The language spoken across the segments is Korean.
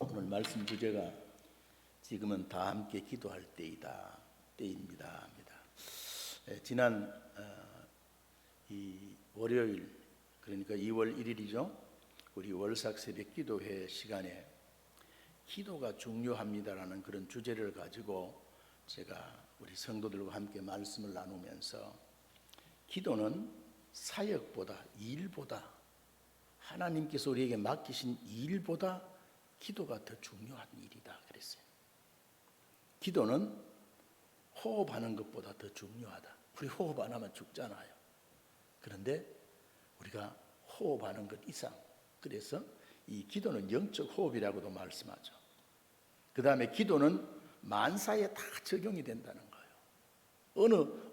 오늘 말씀 주제가 지금은 다 함께 기도할 때입니다. 지난 이 월요일, 그러니까 2월 1일이죠. 우리 월삭 새벽 기도회 시간에 기도가 중요합니다라는 그런 주제를 가지고 제가 우리 성도들과 함께 말씀을 나누면서 기도는 사역보다, 일보다, 하나님께서 우리에게 맡기신 일보다 기도가 더 중요한 일이다 그랬어요. 기도는 호흡하는 것보다 더 중요하다. 우리 호흡 안 하면 죽잖아요. 그런데 우리가 호흡하는 것 이상, 그래서 이 기도는 영적 호흡이라고도 말씀하죠. 그 다음에 기도는 만사에 다 적용이 된다는 거예요.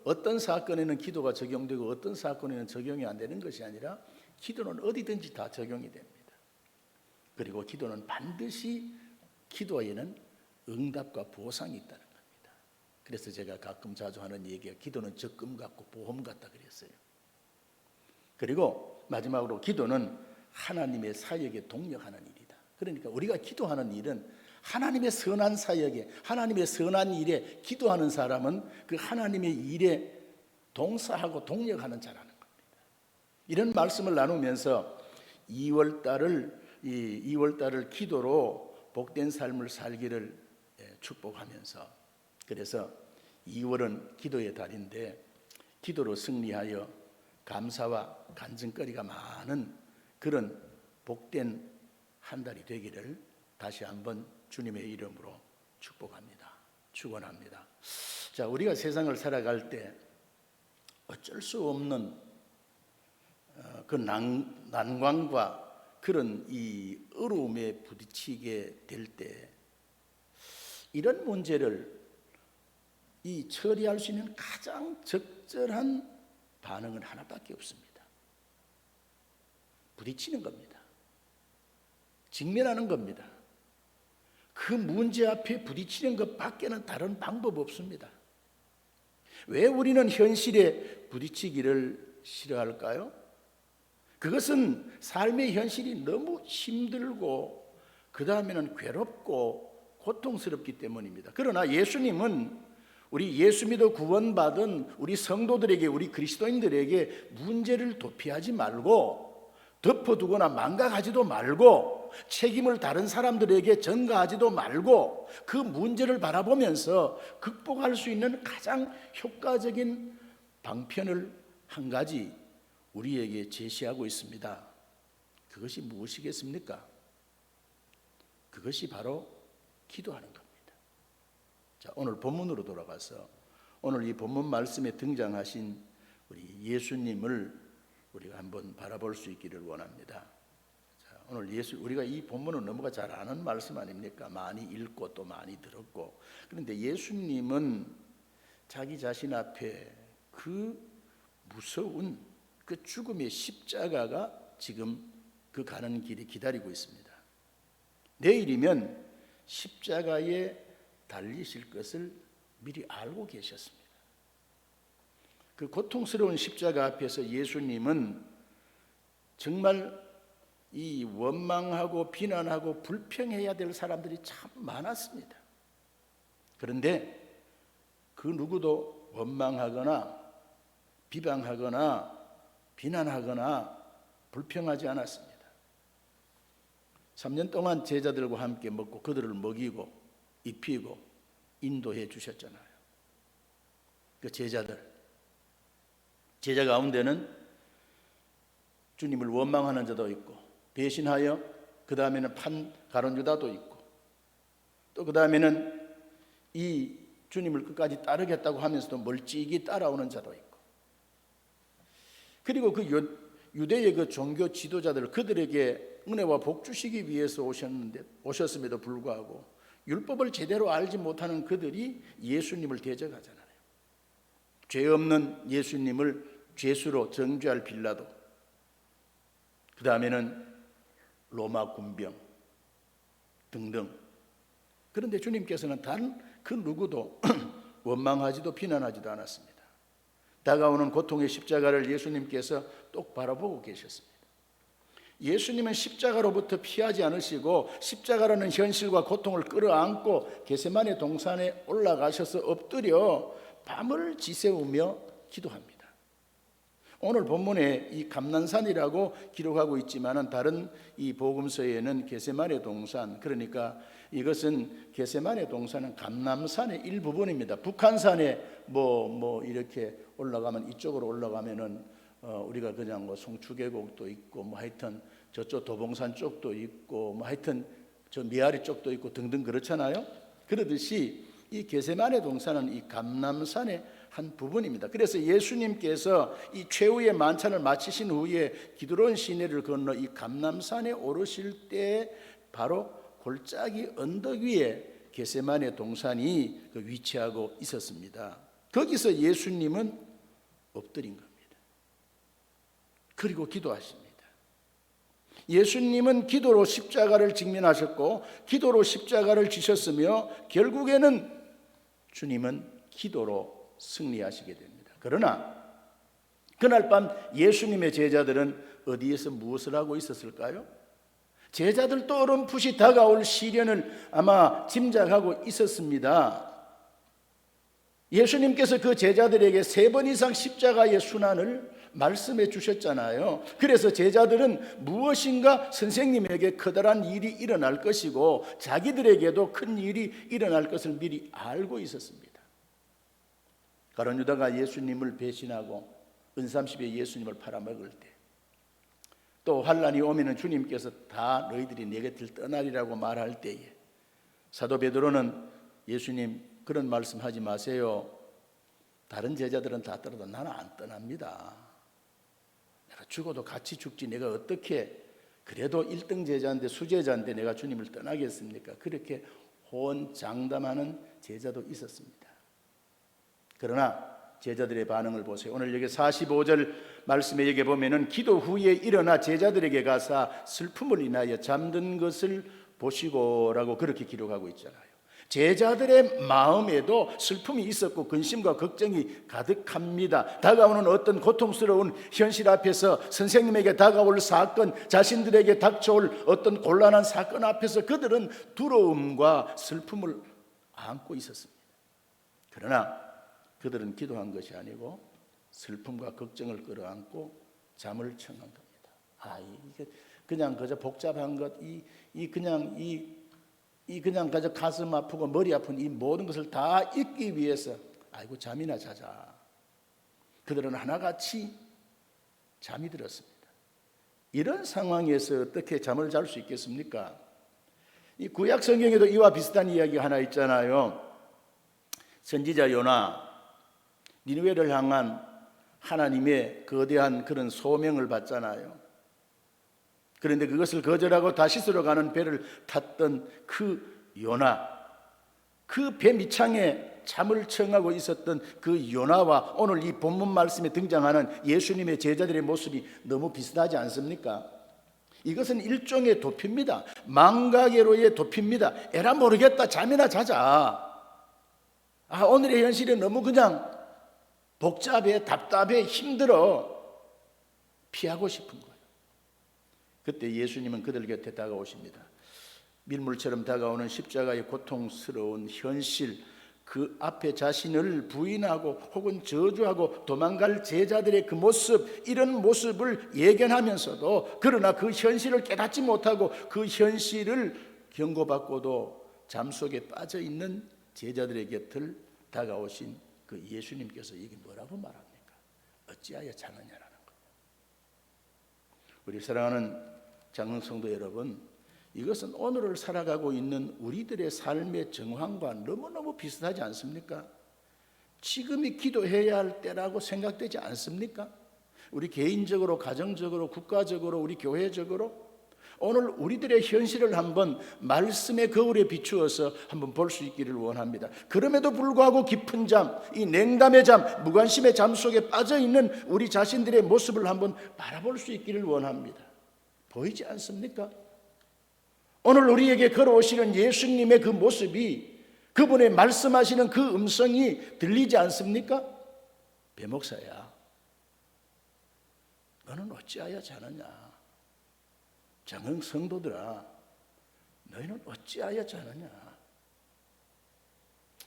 어떤 사건에는 기도가 적용되고 어떤 사건에는 적용이 안 되는 것이 아니라 기도는 어디든지 다 적용이 됩니다. 그리고 기도는 반드시, 기도에는 응답과 보상이 있다는 겁니다. 그래서 제가 가끔 자주 하는 얘기가 기도는 적금 같고 보험 같다 그랬어요. 그리고 마지막으로 기도는 하나님의 사역에 동력하는 일이다. 그러니까 우리가 기도하는 일은 하나님의 선한 사역에, 하나님의 선한 일에 기도하는 사람은 그 하나님의 일에 동사하고 동력하는 자라는 겁니다. 이런 말씀을 나누면서 2월달을 기도로 복된 삶을 살기를 축복하면서, 그래서 2월은 기도의 달인데 기도로 승리하여 감사와 간증거리가 많은 그런 복된 한 달이 되기를 다시 한번 주님의 이름으로 축복합니다. 축원합니다. 자, 우리가 세상을 살아갈 때 어쩔 수 없는 그 난관과 그런 이 어려움에 부딪히게 될 때 이런 문제를 처리할 수 있는 가장 적절한 반응은 하나밖에 없습니다. 부딪히는 겁니다. 직면하는 겁니다. 그 문제 앞에 부딪히는 것밖에는 다른 방법 없습니다. 왜 우리는 현실에 부딪히기를 싫어할까요? 그것은 삶의 현실이 너무 힘들고 그 다음에는 괴롭고 고통스럽기 때문입니다. 그러나 예수님은 우리 예수 믿어 구원받은 우리 성도들에게, 우리 그리스도인들에게 문제를 도피하지 말고, 덮어두거나 망각하지도 말고, 책임을 다른 사람들에게 전가하지도 말고, 그 문제를 바라보면서 극복할 수 있는 가장 효과적인 방편을 한 가지 우리에게 제시하고 있습니다. 그것이 무엇이겠습니까? 그것이 바로 기도하는 겁니다. 자, 오늘 본문으로 돌아가서 오늘 이 본문 말씀에 등장하신 우리 예수님을 우리가 한번 바라볼 수 있기를 원합니다. 자, 오늘 우리가 이 본문은 너무가 잘 아는 말씀 아닙니까? 많이 읽고 또 많이 들었고. 그런데 예수님은 자기 자신 앞에 그 무서운 그 죽음의 십자가가 지금 그 가는 길이 기다리고 있습니다. 내일이면 십자가에 달리실 것을 미리 알고 계셨습니다. 그 고통스러운 십자가 앞에서 예수님은 정말 이 원망하고 비난하고 불평해야 될 사람들이 참 많았습니다. 그런데 그 누구도 원망하거나 비방하거나 비난하거나 불평하지 않았습니다. 3년 동안 제자들과 함께 먹고 그들을 먹이고 입히고 인도해 주셨잖아요. 그 제자 가운데는 주님을 원망하는 자도 있고, 배신하여 그 다음에는 가룟 유다도 있고, 또 그 다음에는 이 주님을 끝까지 따르겠다고 하면서도 멀찍이 따라오는 자도 있고, 그리고 그 유대의 그 종교 지도자들, 그들에게 은혜와 복 주시기 위해서 오셨음에도 불구하고 율법을 제대로 알지 못하는 그들이 예수님을 대적하잖아요. 죄 없는 예수님을 죄수로 정죄할 빌라도, 그 다음에는 로마 군병 등등. 그런데 주님께서는 단 그 누구도 원망하지도 비난하지도 않았습니다. 다가오는 고통의 십자가를 예수님께서 똑 바라보고 계셨습니다. 예수님은 십자가로부터 피하지 않으시고 십자가라는 현실과 고통을 끌어안고 겟세마네 동산에 올라가셔서 엎드려 밤을 지새우며 기도합니다. 오늘 본문에 이 감난산이라고 기록하고 있지만은 다른 이 복음서에는 겟세마네 동산, 그러니까 이것은 겟세마네 동산은 감남산의 일부분입니다. 북한산에 뭐 이렇게 올라가면, 이쪽으로 올라가면은 우리가 그냥 뭐 송추계곡도 있고 뭐 하여튼 저쪽 도봉산 쪽도 있고 뭐 하여튼 저 미아리 쪽도 있고 등등 그렇잖아요. 그러듯이 이 겟세마네 동산은 이 감남산의 한 부분입니다. 그래서 예수님께서 이 최후의 만찬을 마치신 후에 기드론 시내를 건너 이 감남산에 오르실 때 바로 골짜기 언덕 위에 겟세마네 동산이 위치하고 있었습니다. 거기서 예수님은 엎드린 겁니다. 그리고 기도하십니다. 예수님은 기도로 십자가를 직면하셨고 기도로 십자가를 지셨으며 결국에는 주님은 기도로 승리하시게 됩니다. 그러나 그날 밤 예수님의 제자들은 어디에서 무엇을 하고 있었을까요? 제자들도 어렴풋이 다가올 시련을 아마 짐작하고 있었습니다. 예수님께서 그 제자들에게 3번 이상 십자가의 순환을 말씀해 주셨잖아요. 그래서 제자들은 무엇인가 선생님에게 커다란 일이 일어날 것이고 자기들에게도 큰 일이 일어날 것을 미리 알고 있었습니다. 가룟 유다가 예수님을 배신하고 은삼십에 예수님을 팔아먹을 때, 또 환란이 오면은 주님께서 다 너희들이 내 곁을 떠나리라고 말할 때에 사도 베드로는 예수님 그런 말씀하지 마세요. 다른 제자들은 다 떠나도 나는 안 떠납니다. 내가 죽어도 같이 죽지 내가 어떻게 그래도 1등 제자인데 수제자인데 내가 주님을 떠나겠습니까? 그렇게 호언장담하는 제자도 있었습니다. 그러나 제자들의 반응을 보세요. 오늘 여기 45절 말씀에 여기 보면은 기도 후에 일어나 제자들에게 가사 슬픔을 인하여 잠든 것을 보시고라고 그렇게 기록하고 있잖아요. 제자들의 마음에도 슬픔이 있었고 근심과 걱정이 가득합니다. 다가오는 어떤 고통스러운 현실 앞에서, 선생님에게 다가올 사건, 자신들에게 닥쳐올 어떤 곤란한 사건 앞에서 그들은 두려움과 슬픔을 안고 있었습니다. 그러나 그들은 기도한 것이 아니고 슬픔과 걱정을 끌어안고 잠을 청한 겁니다. 이게 그냥 그저 복잡한 것, 그냥 그저 가슴 아프고 머리 아픈 이 모든 것을 다 잊기 위해서 아이고 잠이나 자자. 그들은 하나같이 잠이 들었습니다. 이런 상황에서 어떻게 잠을 잘 수 있겠습니까? 이 구약 성경에도 이와 비슷한 이야기가 하나 있잖아요. 선지자 요나, 니느웨를 향한 하나님의 거대한 그런 소명을 받잖아요. 그런데 그것을 거절하고 다시스로 가는 배를 탔던 그 요나, 그 배 밑창에 잠을 청하고 있었던 그 요나와 오늘 이 본문 말씀에 등장하는 예수님의 제자들의 모습이 너무 비슷하지 않습니까? 이것은 일종의 도피입니다. 망각의로의 도피입니다. 에라 모르겠다, 잠이나 자자. 오늘의 현실이 너무 그냥 복잡해, 답답해, 힘들어. 피하고 싶은 거예요. 그때 예수님은 그들 곁에 다가오십니다. 밀물처럼 다가오는 십자가의 고통스러운 현실, 그 앞에 자신을 부인하고 혹은 저주하고 도망갈 제자들의 그 모습, 이런 모습을 예견하면서도 그러나 그 현실을 깨닫지 못하고 그 현실을 경고받고도 잠속에 빠져있는 제자들의 곁을 다가오신 그 예수님께서 이게 뭐라고 말합니까? 어찌하여 자느냐라는 거예요. 우리 사랑하는 장흥성도 여러분, 이것은 오늘을 살아가고 있는 우리들의 삶의 정황과 너무너무 비슷하지 않습니까? 지금이 기도해야 할 때라고 생각되지 않습니까? 우리 개인적으로, 가정적으로, 국가적으로, 우리 교회적으로 오늘 우리들의 현실을 한번 말씀의 거울에 비추어서 한번 볼 수 있기를 원합니다. 그럼에도 불구하고 깊은 잠, 이 냉담의 잠, 무관심의 잠 속에 빠져있는 우리 자신들의 모습을 한번 바라볼 수 있기를 원합니다. 보이지 않습니까? 오늘 우리에게 걸어오시는 예수님의 그 모습이, 그분의 말씀하시는 그 음성이 들리지 않습니까? 배목사야, 너는 어찌하여 자느냐? 장흥 성도들아, 너희는 어찌하여 자느냐.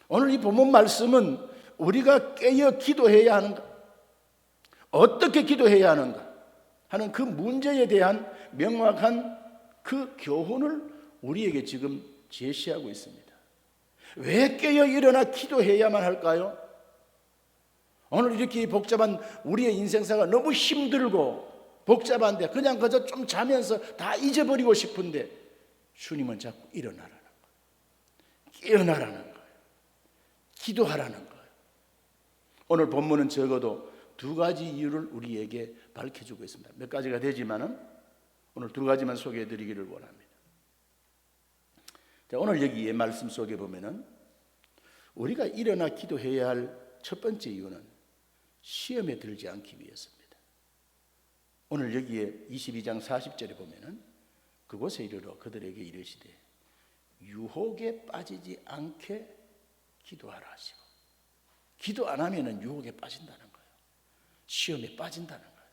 오늘 이 본문 말씀은 우리가 깨어 기도해야 하는가, 어떻게 기도해야 하는가 하는 그 문제에 대한 명확한 그 교훈을 우리에게 지금 제시하고 있습니다. 왜 깨어 일어나 기도해야만 할까요? 오늘 이렇게 복잡한 우리의 인생사가 너무 힘들고 복잡한데 그냥 그저 좀 자면서 다 잊어버리고 싶은데 주님은 자꾸 일어나라는 거예요. 깨어나라는 거예요. 기도하라는 거예요. 오늘 본문은 적어도 두 가지 이유를 우리에게 밝혀주고 있습니다. 몇 가지가 되지만은 오늘 두 가지만 소개해 드리기를 원합니다. 자, 오늘 여기에 말씀 속에 보면은 우리가 일어나 기도해야 할 첫 번째 이유는 시험에 들지 않기 위해서입니다. 오늘 여기에 22장 40절에 보면은 그곳에 이르러 그들에게 이르시되 유혹에 빠지지 않게 기도하라 하시고, 기도 안 하면은 유혹에 빠진다는 거예요. 시험에 빠진다는 거예요.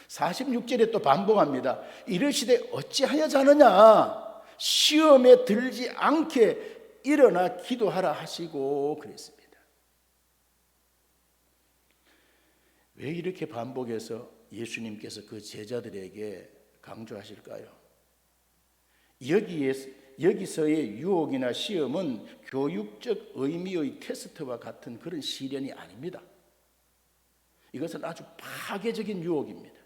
46절에 또 반복합니다. 이르시되 어찌하여 자느냐, 시험에 들지 않게 일어나 기도하라 하시고 그랬습니다. 왜 이렇게 반복해서 예수님께서 그 제자들에게 강조하실까요? 여기서의 유혹이나 시험은 교육적 의미의 테스트와 같은 그런 시련이 아닙니다. 이것은 아주 파괴적인 유혹입니다.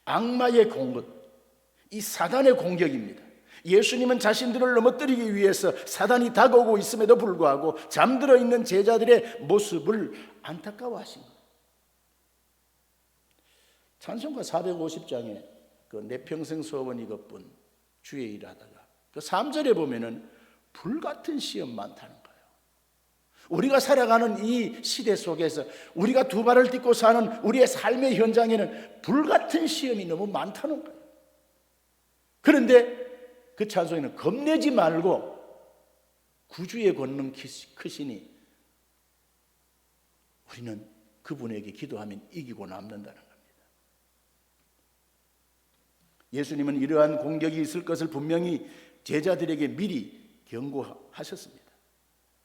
악마의 공격, 이 사단의 공격입니다. 예수님은 자신들을 넘어뜨리기 위해서 사단이 다가오고 있음에도 불구하고 잠들어 있는 제자들의 모습을 안타까워하신 거예요. 찬송가 450장에 그 내 평생 소원 이것뿐 주의 일하다가 그 3절에 보면은 불같은 시험 많다는 거예요. 우리가 살아가는 이 시대 속에서 우리가 두 발을 딛고 사는 우리의 삶의 현장에는 불같은 시험이 너무 많다는 거예요. 그런데 그 찬송에는 겁내지 말고 구주의 권능 크시니 우리는 그분에게 기도하면 이기고 남는다는 겁니다. 예수님은 이러한 공격이 있을 것을 분명히 제자들에게 미리 경고하셨습니다.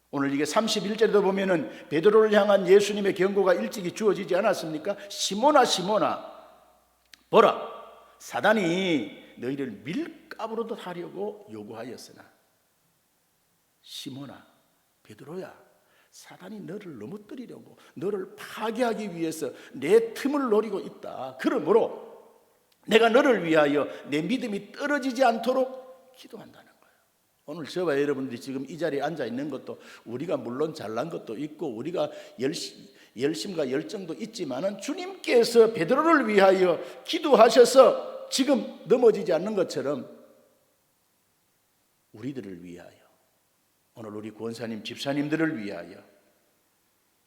오늘 이게 31절에도 보면은 베드로를 향한 예수님의 경고가 일찍이 주어지지 않았습니까? 시몬아 시몬아 보라, 사단이 너희를 밀가부로도 하려고 요구하였으나 시몬아 베드로야, 사단이 너를 넘어뜨리려고 너를 파괴하기 위해서 내 틈을 노리고 있다. 그러므로 내가 너를 위하여 내 믿음이 떨어지지 않도록 기도한다는 거예요. 오늘 저와 여러분들이 지금 이 자리에 앉아 있는 것도 우리가 물론 잘난 것도 있고 우리가 열심과 열정도 있지만은 주님께서 베드로를 위하여 기도하셔서 지금 넘어지지 않는 것처럼 우리들을 위하여, 오늘 우리 권사님 집사님들을 위하여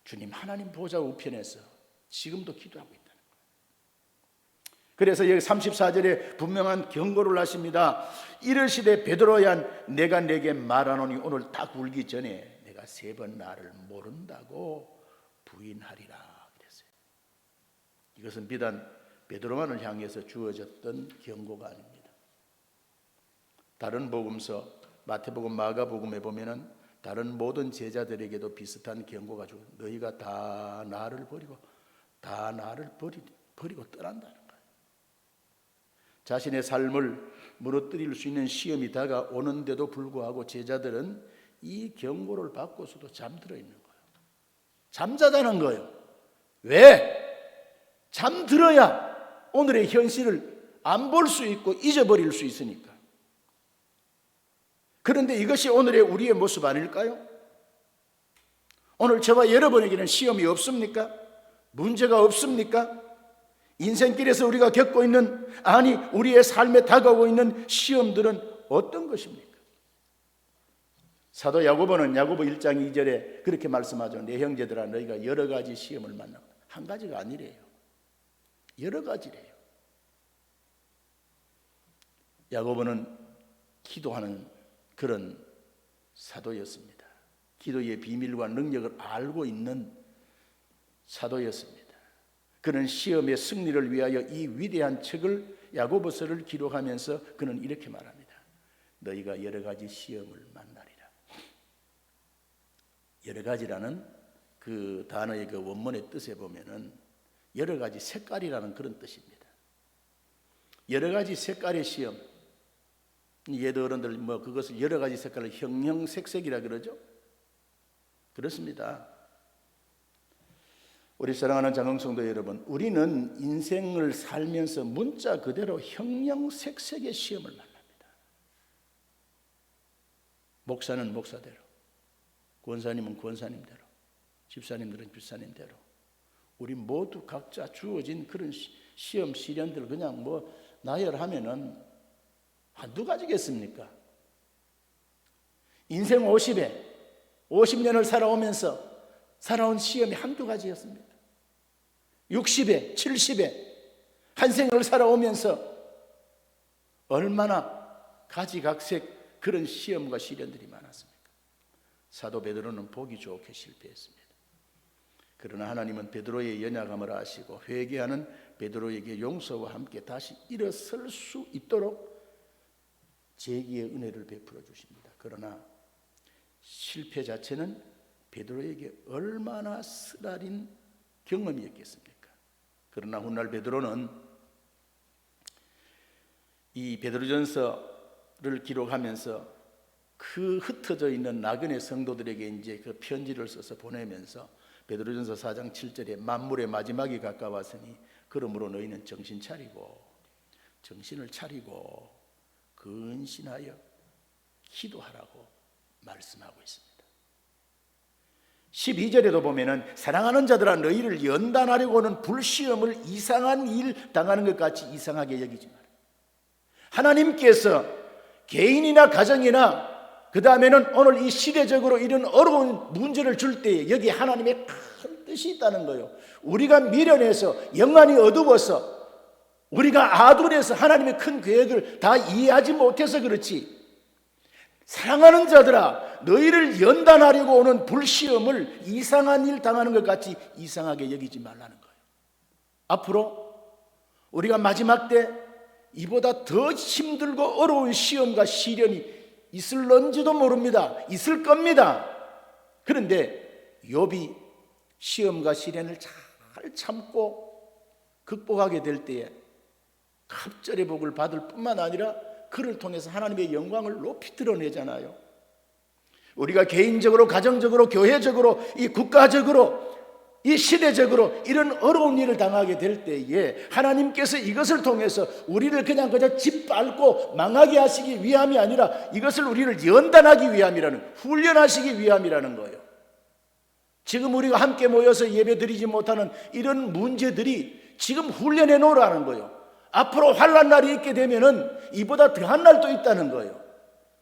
주님 하나님 보좌 우편에서 지금도 기도하고 있다. 그래서 여기 34절에 분명한 경고를 하십니다. 이르시되 베드로야, 내가 내게 말하노니 오늘 딱 울기 전에 내가 3번 나를 모른다고 부인하리라 그랬어요. 이것은 비단 베드로만을 향해서 주어졌던 경고가 아닙니다. 다른 복음서 마태복음, 마가복음에 보면은 다른 모든 제자들에게도 비슷한 경고가 주어, 너희가 다 나를 버리고 떠난다는 거예요. 자신의 삶을 무너뜨릴 수 있는 시험이 다가오는데도 불구하고 제자들은 이 경고를 받고서도 잠들어 있는 거예요. 잠자다는 거예요. 왜? 잠들어야 오늘의 현실을 안 볼 수 있고 잊어버릴 수 있으니까. 그런데 이것이 오늘의 우리의 모습 아닐까요? 오늘 저와 여러분에게는 시험이 없습니까? 문제가 없습니까? 인생길에서 우리가 겪고 있는, 아니 우리의 삶에 다가오고 있는 시험들은 어떤 것입니까? 사도 야고보는 야고보 1장 2절에 그렇게 말씀하죠. 내 형제들아, 너희가 여러 가지 시험을 만나고, 한 가지가 아니래요. 여러 가지래요. 야고보는 기도하는 그런 사도였습니다. 기도의 비밀과 능력을 알고 있는 사도였습니다. 그는 시험의 승리를 위하여 이 위대한 책을 야고보서를 기록하면서 그는 이렇게 말합니다. 너희가 여러 가지 시험을 만나리라. 여러 가지라는 그 단어의 그 원문의 뜻에 보면은 여러 가지 색깔이라는 그런 뜻입니다. 여러 가지 색깔의 시험. 예도 어른들 뭐 그것을 여러 가지 색깔을 형형색색이라 그러죠. 그렇습니다. 우리 사랑하는 장흥성도 여러분, 우리는 인생을 살면서 문자 그대로 형형색색의 시험을 만납니다. 목사는 목사대로, 권사님은 권사님대로, 집사님들은 집사님대로, 우리 모두 각자 주어진 그런 시험 시련들 그냥 뭐 나열하면은 한두 가지겠습니까? 인생 50년을 살아오면서 살아온 시험이 한두 가지였습니다. 60에 70에 한 생을 살아오면서 얼마나 가지각색 그런 시험과 시련들이 많았습니까? 사도 베드로는 보기 좋게 실패했습니다. 그러나 하나님은 베드로의 연약함을 아시고 회개하는 베드로에게 용서와 함께 다시 일어설 수 있도록 재기의 은혜를 베풀어 주십니다. 그러나 실패 자체는 베드로에게 얼마나 쓰라린 경험이었겠습니까? 그러나 훗날 베드로는 이 베드로전서를 기록하면서 그 흩어져 있는 나그네 성도들에게 이제 그 편지를 써서 보내면서 베드로전서 4장 7절에 만물의 마지막이 가까웠으니 그러므로 너희는 정신을 차리고 근신하여 기도하라고 말씀하고 있습니다. 12절에도 보면은 사랑하는 자들아 너희를 연단하려고 하는 불시험을 이상한 일 당하는 것 같이 이상하게 여기지 마라. 하나님께서 개인이나 가정이나 그 다음에는 오늘 이 시대적으로 이런 어려운 문제를 줄 때에 여기 하나님의 큰 뜻이 있다는 거예요. 우리가 미련해서 영안이 어두워서 우리가 아둔해서 하나님의 큰 계획을 다 이해하지 못해서 그렇지, 사랑하는 자들아 너희를 연단하려고 오는 불시험을 이상한 일 당하는 것 같이 이상하게 여기지 말라는 거예요. 앞으로 우리가 마지막 때 이보다 더 힘들고 어려운 시험과 시련이 있을런지도 모릅니다. 있을 겁니다. 그런데 욥이 시험과 시련을 잘 참고 극복하게 될 때에 갑절의 복을 받을 뿐만 아니라 그를 통해서 하나님의 영광을 높이 드러내잖아요. 우리가 개인적으로, 가정적으로, 교회적으로, 이 국가적으로, 이 시대적으로 이런 어려운 일을 당하게 될 때에 하나님께서 이것을 통해서 우리를 그냥 짓밟고 망하게 하시기 위함이 아니라 이것을 우리를 연단하기 위함이라는, 훈련하시기 위함이라는 거예요. 지금 우리가 함께 모여서 예배드리지 못하는 이런 문제들이 지금 훈련해 놓으라는 거예요. 앞으로 환난 날이 있게 되면은 이보다 더한 날도 있다는 거예요.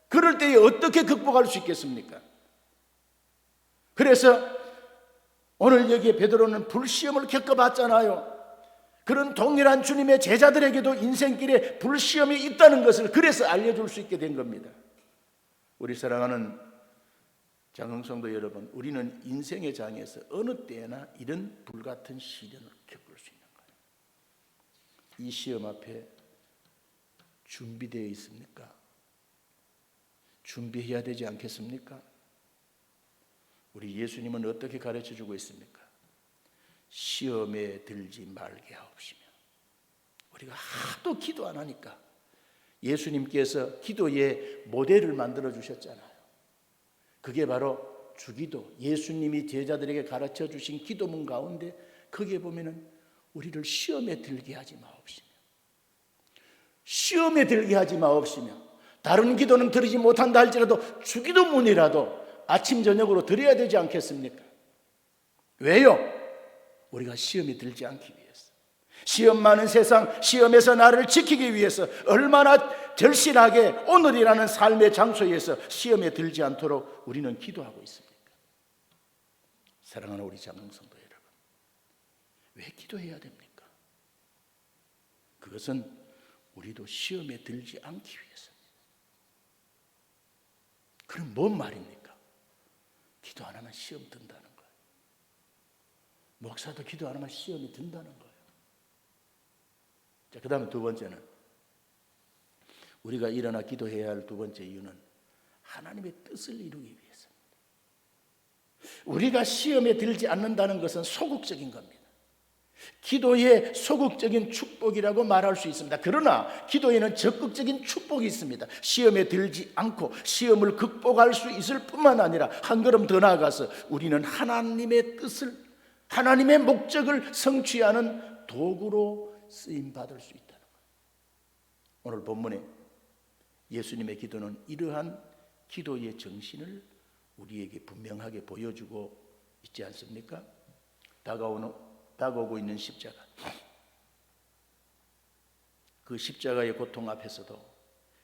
그럴 때에 어떻게 극복할 수 있겠습니까? 그래서 오늘 여기에 베드로는 불시험을 겪어봤잖아요. 그런 동일한 주님의 제자들에게도 인생길에 불시험이 있다는 것을 그래서 알려줄 수 있게 된 겁니다. 우리 사랑하는 장흥성도 여러분, 우리는 인생의 장에서 어느 때나 이런 불같은 시련을 겪을 수 있는 거예요. 이 시험 앞에 준비되어 있습니까? 준비해야 되지 않겠습니까? 우리 예수님은 어떻게 가르쳐주고 있습니까? 시험에 들지 말게 하옵시며. 우리가 하도 기도 안 하니까 예수님께서 기도의 모델을 만들어 주셨잖아요. 그게 바로 주기도, 예수님이 제자들에게 가르쳐 주신 기도문 가운데 거기에 보면은 우리를 시험에 들게 하지 마옵시며, 시험에 들게 하지 마옵시며, 다른 기도는 드리지 못한다 할지라도 주기도문이라도 아침 저녁으로 드려야 되지 않겠습니까? 왜요? 우리가 시험에 들지 않기 위해서, 시험 많은 세상, 시험에서 나를 지키기 위해서 얼마나 절실하게 오늘이라는 삶의 장소에서 시험에 들지 않도록 우리는 기도하고 있습니까? 사랑하는 우리 장흥성도 여러분, 왜 기도해야 됩니까? 그것은 우리도 시험에 들지 않기 위해서입니다. 그럼 뭔 말입니까? 기도 안 하면 시험 든다는 거예요. 목사도 기도 안 하면 시험이 든다는 거예요. 자, 그 다음에 두 번째는 우리가 일어나 기도해야 할 두 번째 이유는 하나님의 뜻을 이루기 위해서입니다. 우리가 시험에 들지 않는다는 것은 소극적인 겁니다. 기도의 소극적인 축복이라고 말할 수 있습니다. 그러나 기도에는 적극적인 축복이 있습니다. 시험에 들지 않고 시험을 극복할 수 있을 뿐만 아니라 한 걸음 더 나아가서 우리는 하나님의 뜻을, 하나님의 목적을 성취하는 도구로 쓰임받을 수 있다는 거예요. 오늘 본문에 예수님의 기도는 이러한 기도의 정신을 우리에게 분명하게 보여주고 있지 않습니까? 다가오고 있는 십자가, 그 십자가의 고통 앞에서도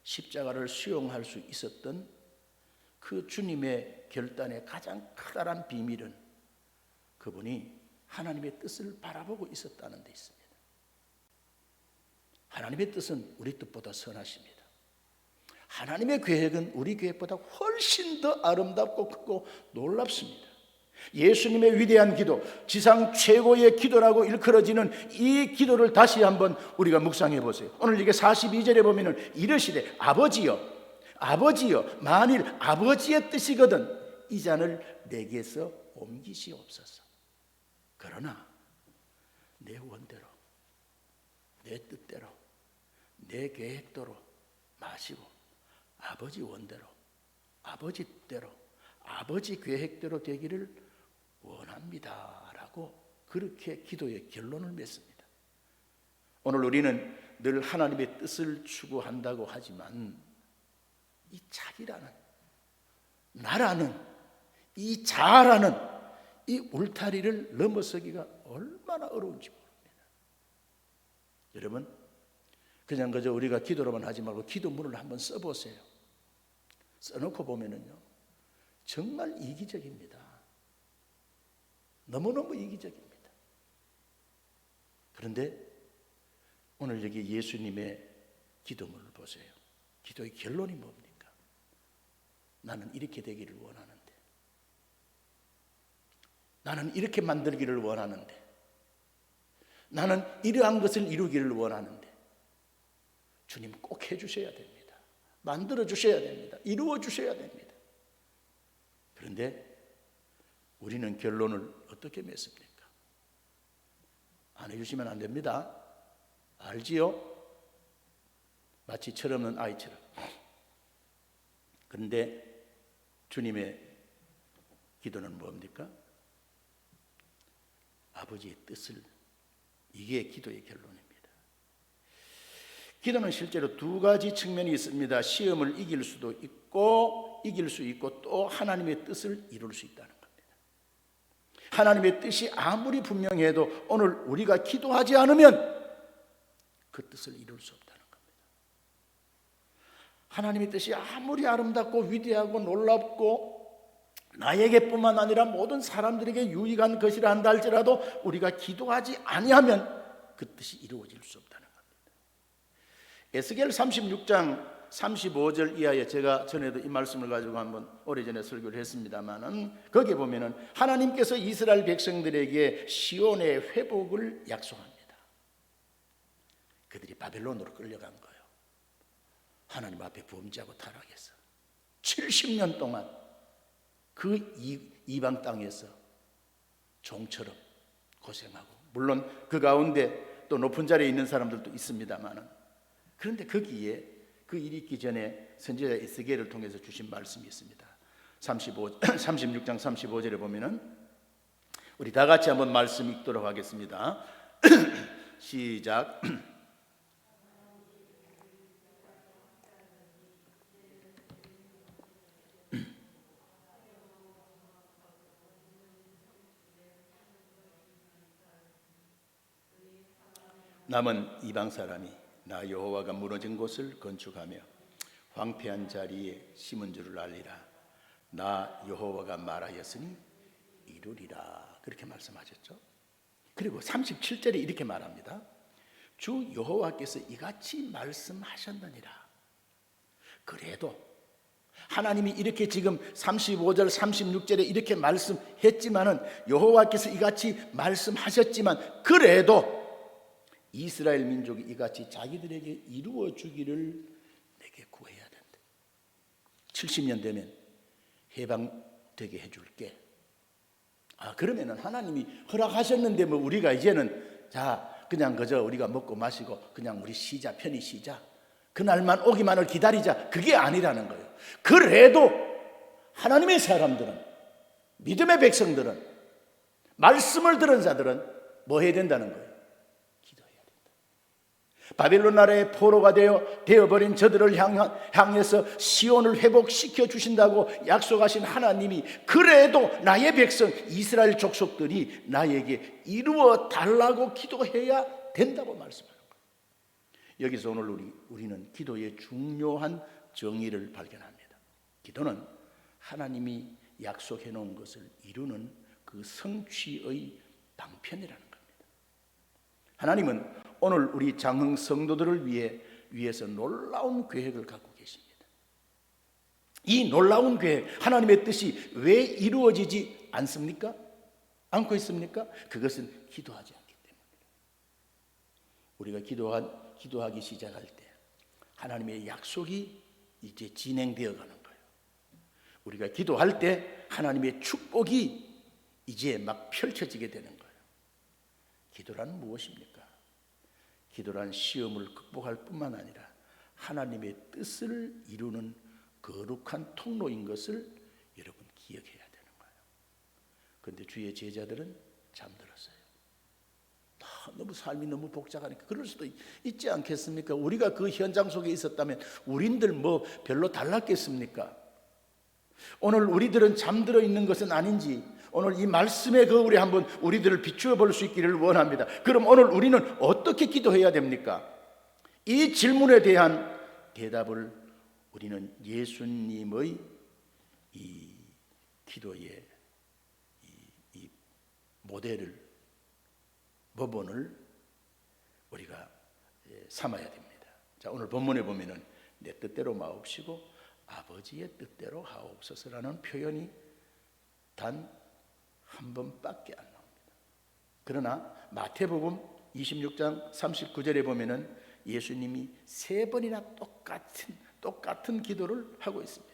십자가를 수용할 수 있었던 그 주님의 결단의 가장 커다란 비밀은 그분이 하나님의 뜻을 바라보고 있었다는 데 있습니다. 하나님의 뜻은 우리 뜻보다 선하십니다. 하나님의 계획은 우리 계획보다 훨씬 더 아름답고 크고 놀랍습니다. 예수님의 위대한 기도, 지상 최고의 기도라고 일컬어지는 이 기도를 다시 한번 우리가 묵상해 보세요. 오늘 이게 42절에 보면은 이르시되 아버지여 만일 아버지의 뜻이거든 이 잔을 내게서 옮기시옵소서. 그러나 내 원대로, 내 뜻대로, 내 계획대로 마시고 아버지 원대로, 아버지 뜻대로, 아버지 계획대로 되기를 원합니다 라고 그렇게 기도의 결론을 맺습니다. 오늘 우리는 늘 하나님의 뜻을 추구한다고 하지만 이 자기라는, 나라는, 이 자아라는 이 울타리를 넘어서기가 얼마나 어려운지 모릅니다. 여러분, 그냥 그저 우리가 기도로만 하지 말고 기도문을 한번 써보세요. 써놓고 보면은요, 정말 이기적입니다. 너무너무 이기적입니다. 그런데 오늘 여기 예수님의 기도문을 보세요. 기도의 결론이 뭡니까? 나는 이렇게 되기를 원하는데, 나는 이렇게 만들기를 원하는데, 나는 이러한 것을 이루기를 원하는데 주님 꼭 해주셔야 됩니다. 만들어 주셔야 됩니다. 이루어 주셔야 됩니다. 그런데 우리는 결론을 어떻게 맺습니까? 안 해주시면 안 됩니다. 알지요? 마치 철없는 아이처럼. 그런데 주님의 기도는 뭡니까? 아버지의 뜻을, 이게 기도의 결론입니다. 기도는 실제로 두 가지 측면이 있습니다. 시험을 이길 수도 있고, 이길 수 있고, 또 하나님의 뜻을 이룰 수 있다는 겁니다. 하나님의 뜻이 아무리 분명해도 오늘 우리가 기도하지 않으면 그 뜻을 이룰 수 없다는 겁니다. 하나님의 뜻이 아무리 아름답고 위대하고 놀랍고 나에게뿐만 아니라 모든 사람들에게 유익한 것이라 한다 할지라도 우리가 기도하지 아니하면 그 뜻이 이루어질 수 없다는 겁니다. 에스겔 36장 35절 이하에 제가 전에도 이 말씀을 가지고 한번 오래전에 설교를 했습니다만은 거기에 보면은 하나님께서 이스라엘 백성들에게 시온의 회복을 약속합니다. 그들이 바벨론으로 끌려간 거예요. 하나님 앞에 범죄하고 타락해서 70년 동안 그 이방 땅에서 종처럼 고생하고, 물론 그 가운데 또 높은 자리에 있는 사람들도 있습니다만은, 그런데 거기에 그 일이 있기 전에 선지자 에스겔을 통해서 주신 말씀이 있습니다. 36장 35절에 보면은 우리 다 같이 한번 말씀 읽도록 하겠습니다. 시작. 남은 이방 사람이 나 여호와가 무너진 곳을 건축하며 황폐한 자리에 심은 줄을 알리라. 나 여호와가 말하였으니 이루리라. 그렇게 말씀하셨죠. 그리고 37절에 이렇게 말합니다. 주 여호와께서 이같이 말씀하셨느니라. 그래도 하나님이 이렇게 지금 35절 36절에 이렇게 말씀했지만은, 여호와께서 이같이 말씀하셨지만 그래도 이스라엘 민족이 이같이 자기들에게 이루어 주기를 내게 너에게 구해야 된다. 70년 되면 해방되게 해줄게. 그러면은 하나님이 허락하셨는데 뭐 우리가 이제는 그냥 그저 우리가 먹고 마시고 그냥 우리 쉬자, 편히 쉬자, 그날만 오기만을 기다리자, 그게 아니라는 거예요. 그래도 하나님의 사람들은, 믿음의 백성들은, 말씀을 들은 자들은 뭐 해야 된다는 거예요? 기도해야 된다. 바빌론 나라의 포로가 되어버린 저들을 향해서 시온을 회복시켜 주신다고 약속하신 하나님이 그래도 나의 백성 이스라엘 족속들이 나에게 이루어 달라고 기도해야 된다고 말씀하는 거예요. 여기서 오늘 우리는 기도의 중요한 정의를 발견합니다. 기도는 하나님이 약속해 놓은 것을 이루는 그 성취의 방편이라는 겁니다. 하나님은 오늘 우리 장흥 성도들을 위해서 놀라운 계획을 갖고 계십니다. 이 놀라운 계획, 하나님의 뜻이 왜 이루어지지 않습니까? 않고 있습니까? 그것은 기도하지 않기 때문입니다. 우리가 기도하기 시작할 때 하나님의 약속이 이제 진행되어 가는 거예요. 우리가 기도할 때 하나님의 축복이 이제 막 펼쳐지게 되는 거예요. 기도란 무엇입니까? 기도란 시험을 극복할 뿐만 아니라 하나님의 뜻을 이루는 거룩한 통로인 것을 여러분 기억해야 되는 거예요. 그런데 주의 제자들은 잠들었어요. 너무 삶이 너무 복잡하니까 그럴 수도 있지 않겠습니까? 우리가 그 현장 속에 있었다면 우린들 뭐 별로 달랐겠습니까? 오늘 우리들은 잠들어 있는 것은 아닌지 오늘 이 말씀의 거울에 한번 우리들을 비추어 볼 수 있기를 원합니다. 그럼 오늘 우리는 어떻게 기도해야 됩니까? 이 질문에 대한 대답을 우리는 예수님의 이 기도의 이 모델을, 모본을 우리가 삼아야 됩니다. 자, 오늘 본문에 보면은 내 뜻대로 마옵시고 아버지의 뜻대로 하옵소서라는 표현이 단 한 번밖에 안 나옵니다. 그러나 마태복음 26장 39절에 보면은 예수님이 3번이나 똑같은 기도를 하고 있습니다.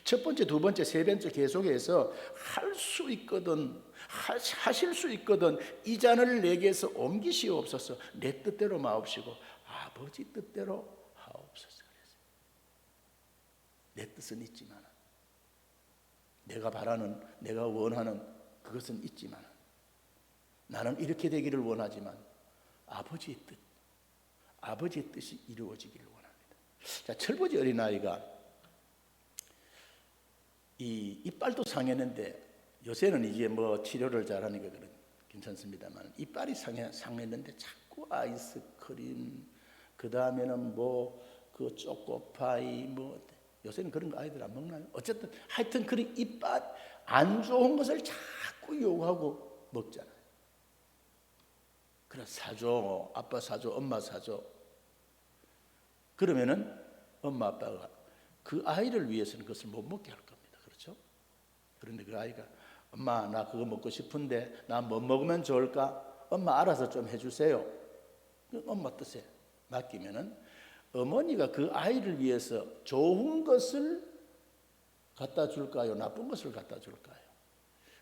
첫 번째, 두 번째, 세 번째 계속해서 할 수 있거든, 하실 수 있거든 이 잔을 내게서 옮기시옵소서. 내 뜻대로 마옵시고 아버지 뜻대로 하옵소서. 내 뜻은 있지만, 내가 바라는, 내가 원하는 그것은 있지만, 나는 이렇게 되기를 원하지만 아버지의 뜻이 이루어지기를 원합니다. 자, 철부지 어린아이가 이 이빨도 상했는데, 요새는 이제 뭐 치료를 잘하니까 괜찮습니다만, 이빨이 상했는데 자꾸 아이스크림, 그 다음에는 뭐 그 초코파이, 뭐 요새는 그런 거 아이들 안 먹나요? 어쨌든 하여튼 그런 이빨 안 좋은 것을 자꾸 요구하고 먹잖아요. 그래, 사줘, 아빠 사줘, 엄마 사줘. 그러면은 엄마 아빠가 그 아이를 위해서는 그것을 못 먹게 할 겁니다. 그렇죠? 그런데 그 아이가 엄마 나 그거 먹고 싶은데 나 뭐 먹으면 좋을까? 엄마 알아서 좀 해주세요. 엄마 뜻에 맡기면은 어머니가 그 아이를 위해서 좋은 것을 갖다 줄까요? 나쁜 것을 갖다 줄까요?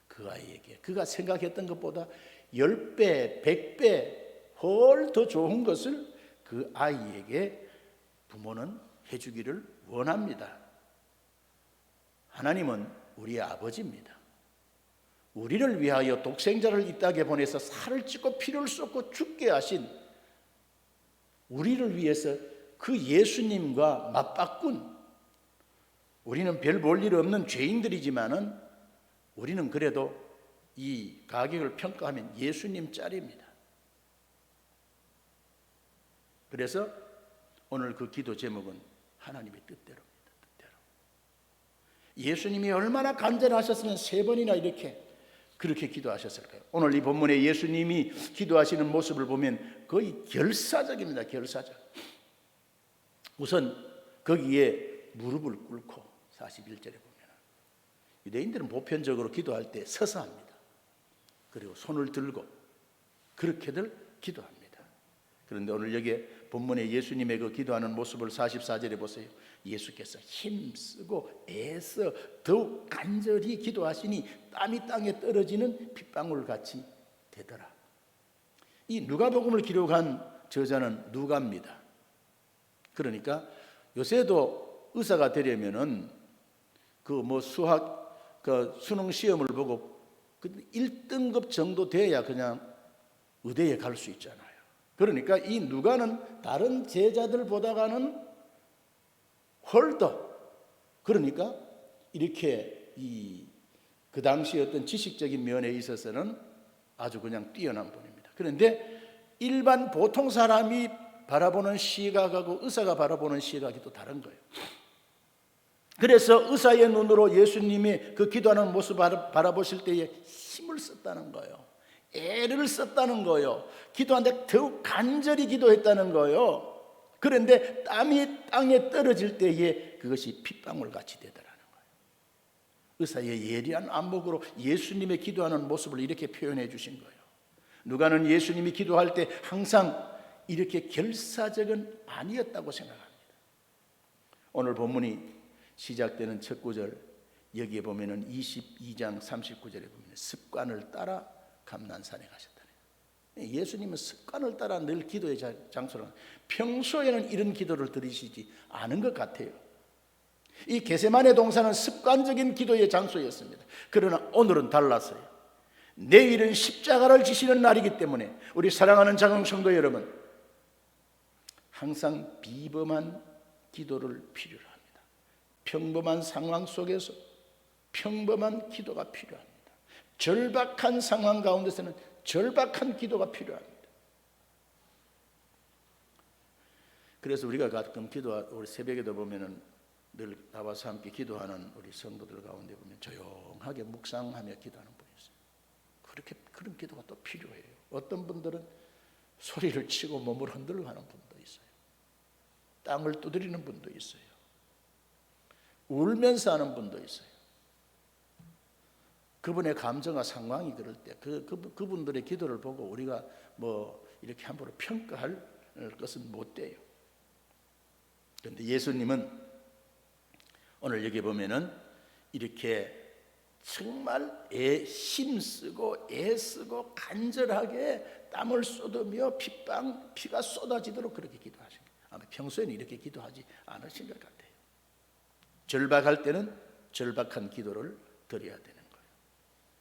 그 아이에게 그가 생각했던 것보다 10배, 100배 훨 더 좋은 것을 그 아이에게 부모는 해주기를 원합니다. 하나님은 우리의 아버지입니다. 우리를 위하여 독생자를 이 땅에 보내서 살을 찢고 피를 쏟고 죽게 하신 우리를 위해서 그 예수님과 맞바꾼, 우리는 별 볼 일 없는 죄인들이지만은 우리는 그래도 이 가격을 평가하면 예수님 짤입니다. 그래서 오늘 그 기도 제목은 하나님의 뜻대로입니다. 뜻대로. 예수님이 얼마나 간절하셨으면 3번이나 그렇게 기도하셨을까요? 오늘 이 본문에 예수님이 기도하시는 모습을 보면 거의 결사적입니다. 결사적. 우선 거기에 무릎을 꿇고 41절에 보면 유대인들은 보편적으로 기도할 때 서서 합니다. 그리고 손을 들고 그렇게들 기도합니다. 그런데 오늘 여기에 본문에 예수님의 그 기도하는 모습을 44절에 보세요. 예수께서 힘쓰고 애써 더욱 간절히 기도하시니 땀이 땅에 떨어지는 핏방울 같이 되더라. 이 누가복음을 기록한 저자는 누가입니다. 그러니까 요새도 의사가 되려면은 그 뭐 수학 그 수능 시험을 보고 1등급 정도 돼야 그냥 의대에 갈 수 있잖아요. 그러니까 이 누가는 다른 제자들보다가는 훨더, 그러니까 이렇게 그 당시 어떤 지식적인 면에 있어서는 아주 그냥 뛰어난 분입니다. 그런데 일반 보통 사람이 바라보는 시각하고 의사가 바라보는 시각이 또 다른 거예요. 그래서 의사의 눈으로 예수님이 그 기도하는 모습을 바라보실 때에 힘을 썼다는 거예요. 애를 썼다는 거예요. 기도하는데 더욱 간절히 기도했다는 거예요. 그런데 땀이 땅에 떨어질 때에 그것이 핏방울 같이 되더라는 거예요. 의사의 예리한 안목으로 예수님의 기도하는 모습을 이렇게 표현해 주신 거예요. 누가는 예수님이 기도할 때 항상 이렇게 결사적은 아니었다고 생각합니다. 오늘 본문이 시작되는 첫 구절, 여기에 보면은 22장 39절에 보면 습관을 따라 감난산에 가셨다네요. 예수님은 습관을 따라 늘 기도의 장소로, 평소에는 이런 기도를 드리시지 않은 것 같아요. 이 게세마네 동산은 습관적인 기도의 장소였습니다. 그러나 오늘은 달랐어요. 내일은 십자가를 지시는 날이기 때문에 우리 사랑하는 장흥 성도 여러분, 항상 비범한 기도를 필요로 합니다. 평범한 상황 속에서 평범한 기도가 필요합니다. 절박한 상황 가운데서는 절박한 기도가 필요합니다. 그래서 우리가 가끔 우리 새벽에도 보면은 늘 나와서 함께 기도하는 우리 성도들 가운데 보면 조용하게 묵상하며 기도하는 분이 있어요. 그런 기도가 또 필요해요. 어떤 분들은 소리를 치고 몸을 흔들고 하는 분도 있어요. 땅을 두드리는 분도 있어요. 울면서 하는 분도 있어요. 그분의 감정과 상황이 그럴 때 그분들의 기도를 보고 우리가 뭐 이렇게 함부로 평가할 것은 못 돼요. 그런데 예수님은 오늘 여기 보면은 이렇게 정말 힘쓰고 애쓰고 간절하게 땀을 쏟으며 피가 쏟아지도록 그렇게 기도하신 거예요. 아마 평소에는 이렇게 기도하지 않으신 것 같아요. 절박할 때는 절박한 기도를 드려야 되는 거예요.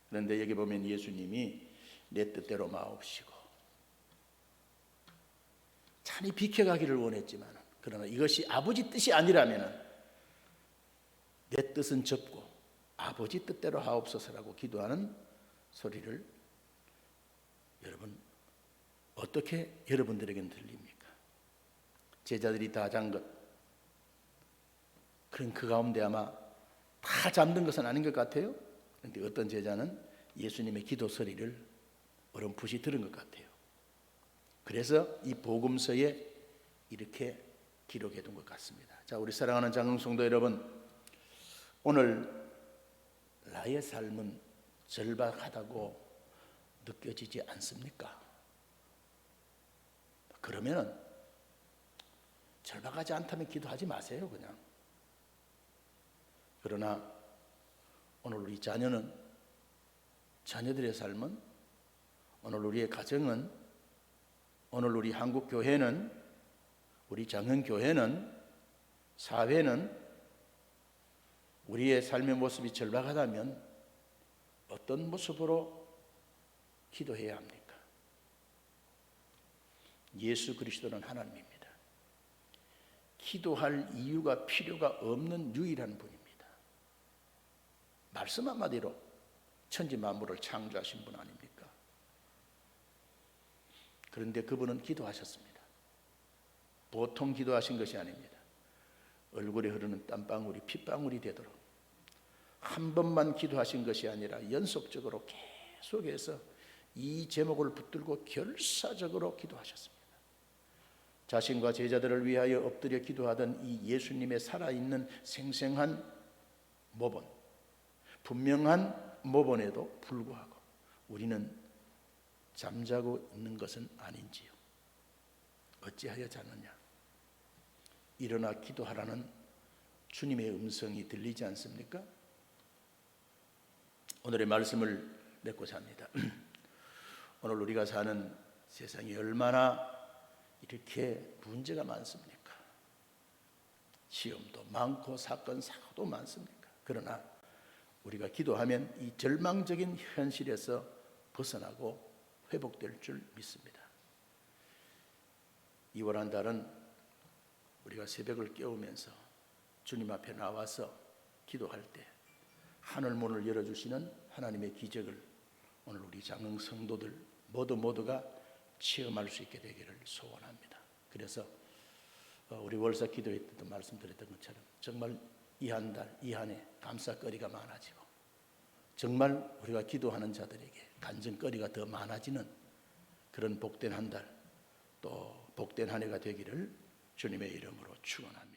그런데 여기 보면 예수님이 내 뜻대로 마옵시고, 찬이 비켜가기를 원했지만 그러나 이것이 아버지 뜻이 아니라면 내 뜻은 접고 아버지 뜻대로 하옵소서라고 기도하는 소리를 여러분 어떻게 여러분들에게는 들립니까? 제자들이 다 잔 것, 그런 그 가운데 아마 다 잠든 것은 아닌 것 같아요. 그런데 어떤 제자는 예수님의 기도 소리를 어렴풋이 들은 것 같아요. 그래서 이 복음서에 이렇게 기록해 둔 것 같습니다. 자, 우리 사랑하는 장흥 성도 여러분, 오늘 나의 삶은 절박하다고 느껴지지 않습니까? 그러면 절박하지 않다면 기도하지 마세요, 그냥. 그러나 오늘 우리 자녀들의 삶은, 오늘 우리의 가정은, 오늘 우리 한국 교회는, 우리 장흥 교회는, 사회는 우리의 삶의 모습이 절박하다면 어떤 모습으로 기도해야 합니까? 예수 그리스도는 하나님입니다. 기도할 이유가 필요가 없는 유일한 분입니다. 말씀 한마디로 천지 만물을 창조하신 분 아닙니까? 그런데 그분은 기도하셨습니다. 보통 기도하신 것이 아닙니다. 얼굴에 흐르는 땀방울이 핏방울이 되도록 한 번만 기도하신 것이 아니라 연속적으로 계속해서 이 제목을 붙들고 결사적으로 기도하셨습니다. 자신과 제자들을 위하여 엎드려 기도하던 이 예수님의 살아있는 생생한 모본, 분명한 모본에도 불구하고 우리는 잠자고 있는 것은 아닌지요. 어찌하여 자느냐. 일어나 기도하라는 주님의 음성이 들리지 않습니까? 오늘의 말씀을 맺고자 합니다. 오늘 우리가 사는 세상이 얼마나 이렇게 문제가 많습니까? 시험도 많고 사건 사고도 많습니까? 그러나 우리가 기도하면 이 절망적인 현실에서 벗어나고 회복될 줄 믿습니다. 2월 한 달은 우리가 새벽을 깨우면서 주님 앞에 나와서 기도할 때 하늘 문을 열어주시는 하나님의 기적을 오늘 우리 장흥 성도들 모두가 체험할 수 있게 되기를 소원합니다. 그래서 우리 월사 기도회 때도 말씀드렸던 것처럼 정말 이 한 달, 이 한 해 감사거리가 많아지고 정말 우리가 기도하는 자들에게 간증거리가 더 많아지는 그런 복된 한 달, 또 복된 한 해가 되기를 주님의 이름으로 축원합니다.